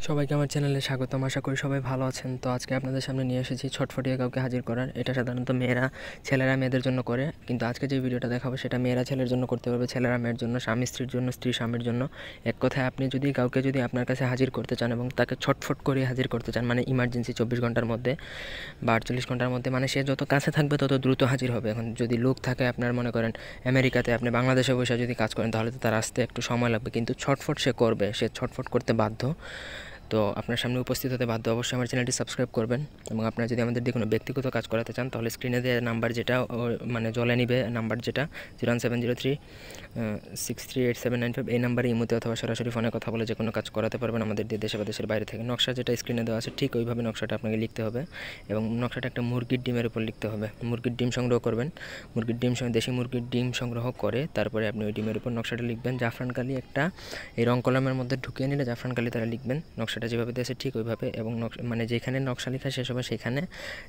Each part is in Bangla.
সবাইকে আমার চ্যানেলে স্বাগতম। আশা করি সবাই ভালো আছেন। তো আজকে আপনাদের সামনে নিয়ে এসেছি ছটফটিয়ে কাউকে হাজির করার। এটা সাধারণত ছেলেরা মেয়েদের জন্য করে, কিন্তু আজকে যে ভিডিওটা দেখাবো সেটা মেয়েরা ছেলের জন্য করতে পারবে, ছেলেরা মেয়ের জন্য, স্বামী স্ত্রীর জন্য, স্ত্রী স্বামীর জন্য। এক কথায় আপনি যদি কাউকে আপনার কাছে হাজির করতে চান এবং তাকে ছটফট করে হাজির করতে চান, মানে ইমার্জেন্সি 24 ঘন্টার মধ্যে বা 48 ঘন্টার মধ্যে, মানে সে যত কাছে থাকবে তত দ্রুত হাজির হবে। এখন যদি লোক থাকে আপনার, মনে করেন আমেরিকাতে, আপনি বাংলাদেশে বসে যদি কাজ করেন তাহলে তো তার আসতে একটু সময় লাগবে, কিন্তু ছটফট সে করবে, সে ছটফট করতে বাধ্য। তো আপনার সামনে উপস্থিত হতে বাধ্য। অবশ্যই আমার চ্যানেলটি সাবস্ক্রাইব করবেন এবং আপনারা যদি আমাদের দিয়ে কোনো ব্যক্তিগত কাজ করাতে চান তাহলে স্ক্রিনে দেওয়া নাম্বার যেটা মানে জলে নিবে, নাম্বার যেটা 01703 638795, এই নাম্বারে ইমোতে অথবা সরাসরি ফোনে কথা বলে যে কোনো কাজ করাতে পারবেন আমাদের দিয়ে, দেশে বা দেশের বাইরে থেকে। নকশা যেটা স্ক্রিনে দেওয়া আছে ঠিক ওইভাবে নকশাটা আপনাকে লিখতে হবে এবং নকশাটা একটা মুরগির ডিমের উপর লিখতে হবে। মুরগির ডিম সংগ্রহ করবেন, মুরগির ডিম, দেশি মুরগির ডিম সংগ্রহ করে তারপরে আপনি ওই ডিমের উপর নকশাটা লিখবেন। জাফরান কালি একটা এই রং কলমের মধ্যে ঢুকিয়ে নিলে জাফরান কালি তারা লিখবেন। নকশাটা যেভাবে দিয়েছে ঠিক ওইভাবে, এবং মানে যেখানে নকশা লেখা শেষ হবে সেখানে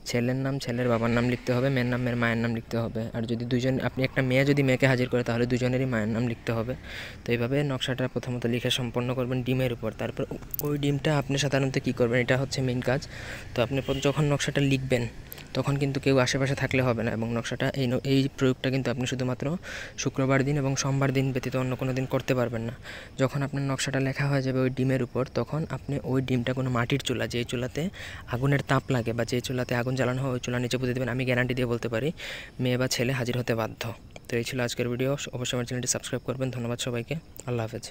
ছেলের নাম ছেলের বাবার নাম লিখতে হবে, মেয়ের নাম মেয়ের মায়ের নাম লিখতে হবে। আর যদি আপনি একটা মেয়ে যদি মেয়েকে হাজির করে তাহলে দুজনেরই মায়ের নাম লিখতে হবে। তো এইভাবে নকশাটা প্রথমত লিখে সম্পন্ন করবেন ডিমের উপর। তারপর ওই ডিমটা আপনি সাধারণত কী করবেন, এটা হচ্ছে মেইন কাজ। তো আপনি যখন নকশাটা লিখবেন তখন কিন্তু কেউ আশেপাশে থাকলে হবে না, এবং নকশাটা এই প্রয়োগটা কিন্তু আপনি শুধুমাত্র শুক্রবার দিন এবং সোমবার দিন ব্যতীত অন্য কোনো দিন করতে পারবেন না। যখন আপনার নকশাটা লেখা হয়ে যাবে ওই ডিমের উপর, তখন আপনি ওই ডিমটা কোনো মাটির চুলা, যে চুলাতে আগুনের তাপ লাগে বা যে চুলাতে আগুন জ্বালানো হয় ওই চুলার নিচে পুঁতে দেবেন। আমি গ্যারান্টি দিয়ে বলতে পারি মেয়ে বা ছেলে হাজির হতে বাধ্য। তো এই ছিল আজকের ভিডিও। অবশ্যই আমার চ্যানেলটি সাবস্ক্রাইব করবেন। ধন্যবাদ সবাইকে। আল্লাহ হাফেজ।